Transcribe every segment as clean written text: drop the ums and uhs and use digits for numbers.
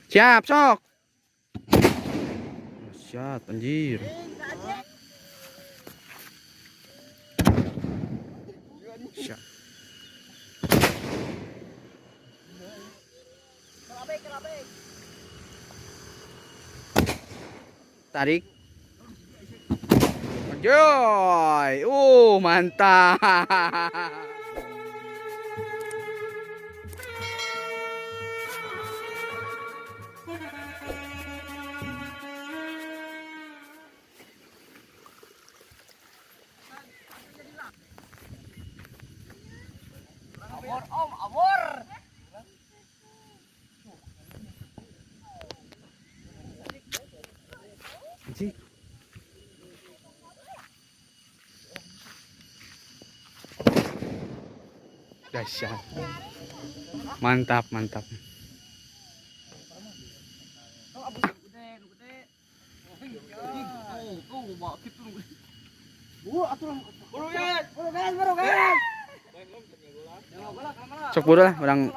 Siap, sok. Siap, anjir. Siap. Tarik. Joy. Mantap. Abor om, abor. Anjir. Dahsyat. Mantap, mantap. Sok buru lah, orang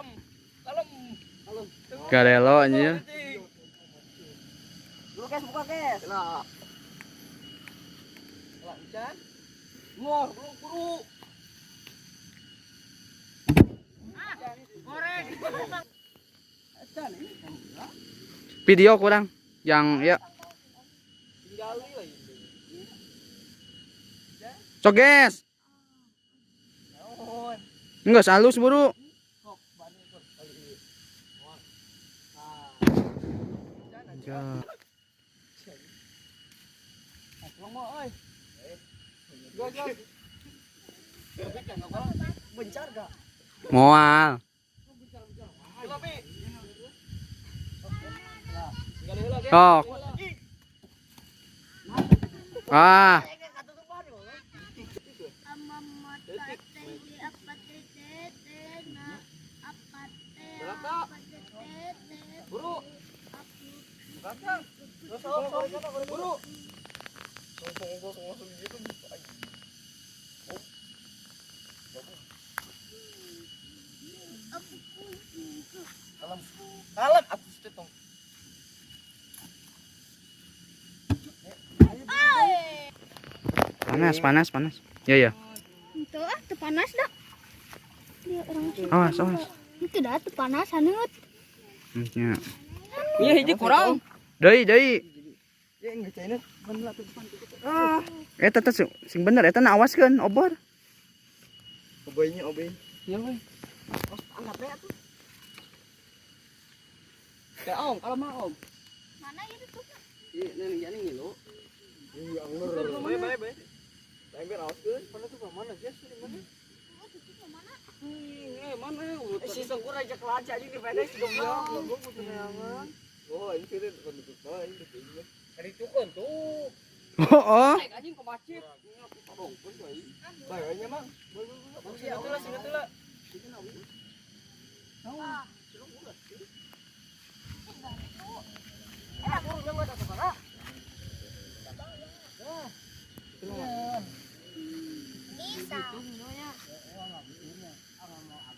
garelo anjir. Buka kes. Lah. Lah, hujan. Ngor, buru. Goreng. Video kurang yang ya. Sok guys. Enggak halus buru. Ya. Bencar gak? Moal. Sok. Ah. Buru. Buru. Kalem aku setong. Panas. Ya ya. Itu tuh panas dah. Dia orang Awas, awas. itu dah tuh panas haneut. Ya. Iya, hiji kurang. Deui. Ya enggak caina. Bener tuh depan. Eta teh sing bener eta na awaskeun obor. Obeynya. Iya, weh. Angkat we atuh. Ya om, kalau mau om. Mana itu tuh? Iya, ini ngilu. Iya, anggur. Baik. Biar auskeun. Mana tuh mana sih? Mana? Mana? Si sengkur aja kelaca aja di pendek si goblok. Gua punya neangan. Oh, ini sih penduduk bawah ini gitu. Dari tukun tuh. Oh. Naik anjing ke masjid. Tolong pun bae. Bae mah. Singet lah.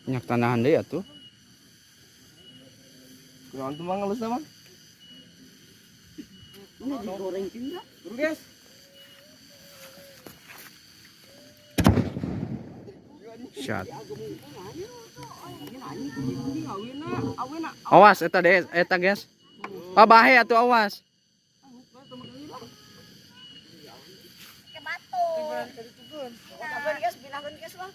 Nyak tanahan deui atuh. Kurang tuh ngelus nama. Ini digoreng juga. Buru guys. Syat. Awas eta guys. Ah bahe atuh awas. Ke batu. Sabar guys, bilangkeun guys lah.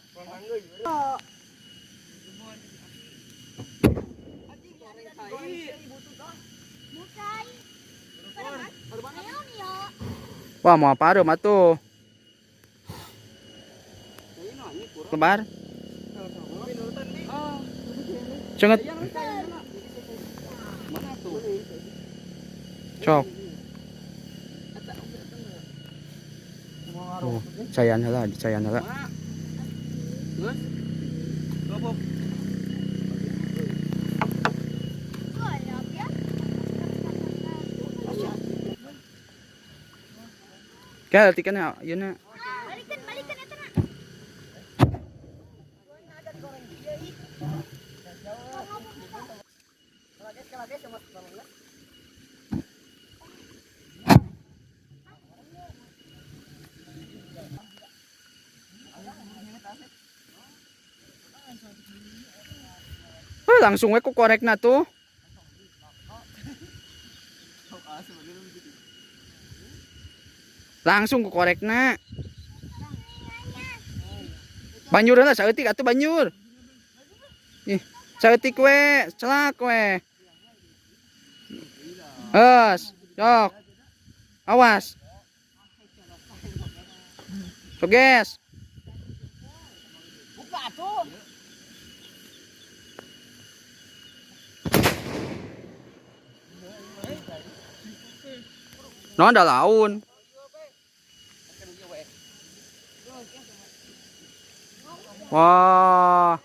Bukai. Ayo nih ya. Wah mau apa aduh atuh. Kebar. Cenget. Cok. Oh, cayan heula, dicayan heula. Kaya tikannya yun na. Balikan eta na. guys, sama tolongnya. Langsung we ku korek na tuh. Langsung ku korek na. Banyur lah saeutik atuh banyur. Ih, saeutik we, celak we. Sok. Awas. Soges. Buka tuh. No ada laun. Wah.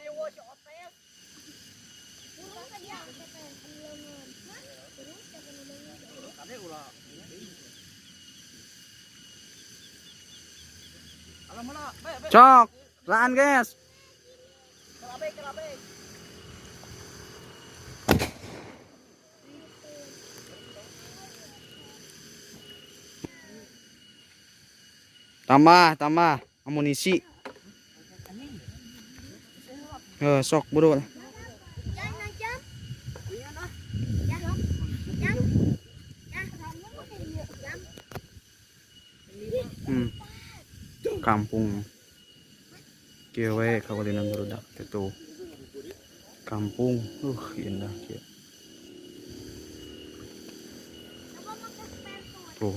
Cok, laan guys. Tambah amunisi. Sok buru lah. Kampung Kewe Kabupaten Barudak itu kampung indah kieu. Tuh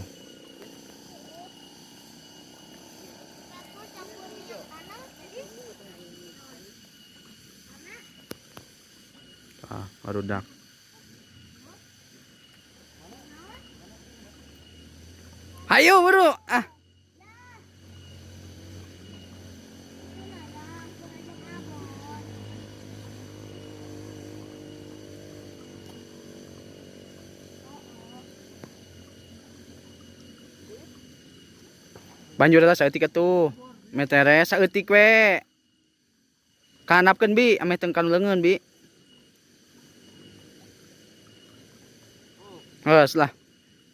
Barudak. Ayo buru banjur lah saeutik atuh metere saeutik we kanapkeun bi ame teu kanu leungeun bi geus lah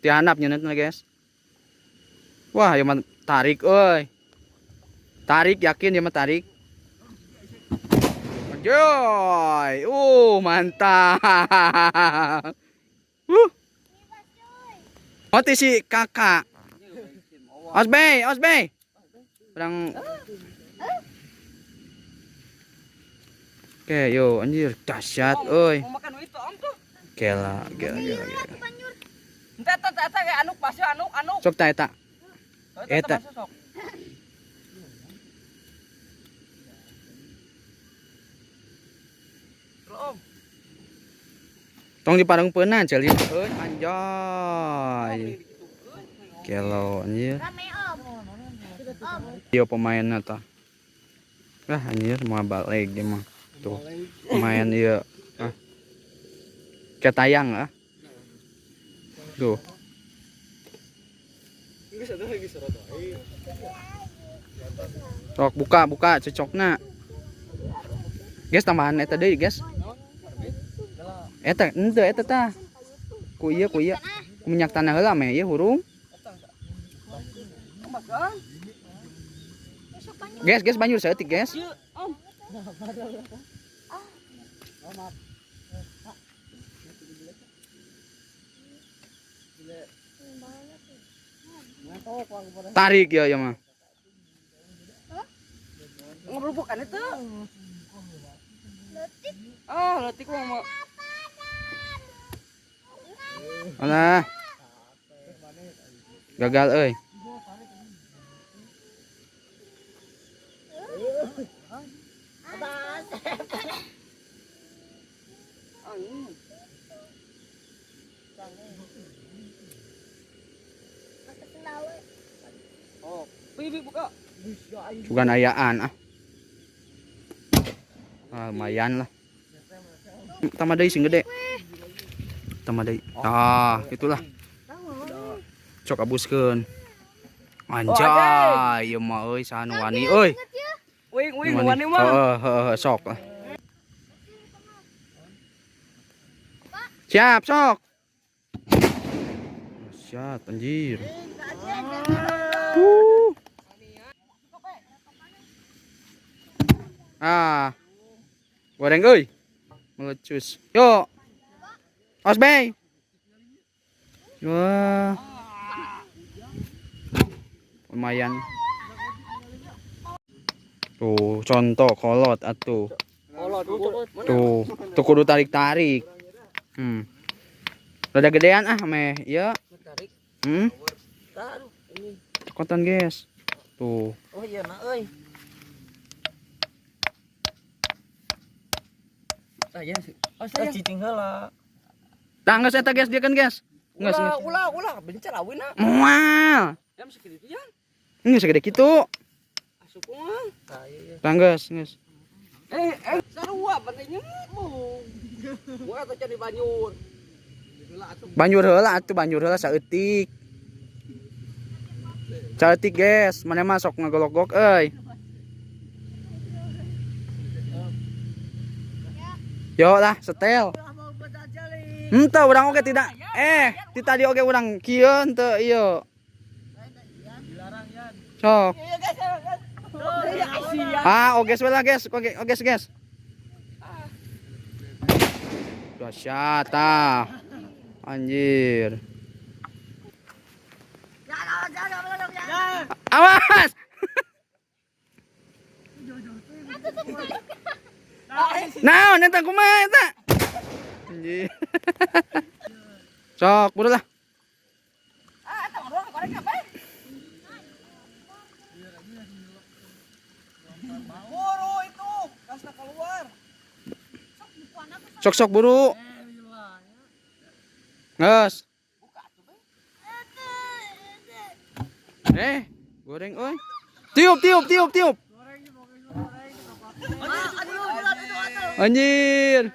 ti handap nyeunetna guys. Wah ieu mah tarik euy tarik yakin ieu mah tarik joy mantap mati si kakak. Osbey. Orang Oke, yo anjir dahsyat euy. Mau makan itu om tuh. Gila. Entah kayak anuk pasir anuk. Sok ta eta. Eta. Om. Tong diparengpeunna ceulin euy anjay. Kelo anjir. Rame om. Yo pemainna tah. Anjir mau balik dia mah. Tuh. Pemain ieu. Kayak tayang Tuh. Sok buka cocokna. Guys tambahan eta deui guys. Eta henteu eta tah. Ku ieu. Minyak tanah heula meh ieu hurung. Guys banjur saeutik guys. Tarik ya mah. Ngerubukan itu. Letik mau. Alah. Gagal euy. Buka. Bukan ayaan lumayan lah. Tambah deui sing gede. Tambah deui. Itulah. Cok abuskeun. Anjay, ieu mah euy saha nu wani euy. Wing wani mah. Sok lah. Siap, sok. Siap, anjir. Ah. Goreng euy. Melecus. Yuk. Osbey. Wah. Lumayan. Tuh, contoh kolot atuh. Kolot tuh. Tuh, tuh kudu tarik-tarik. Rada gedean meh, ya. Tarik. Taruh ini. Kotan, guys. Tuh. Oh iya na euy. Saya sih. Oh saya cicing heula. Tah geus eta guys, dia kan guys. Geus. Ulah bencar awina. Moal. Em segitu ya. Geus segede kitu. Asup mah. Saya. Tah geus. Sarua pentingnya mu. Gua atuh cari banyur. Banjur heula atuh, banjur heula saeutik. Saeutik guys, mana mah sok ngagolok-golok euy. Yo lah, setel. Henteu urang oge tidak. Ti tadi oge urang kieu henteu ieu. Sok. Oges we lah guys, oges guys. Dahsyat tah. Anjir. Awas. Naon eta kumaha eta? Anjir. Sok, buru lah. Buru itu, kasna keluar. Sok buru. Geus. Goreng euy. Tiup. Anjir.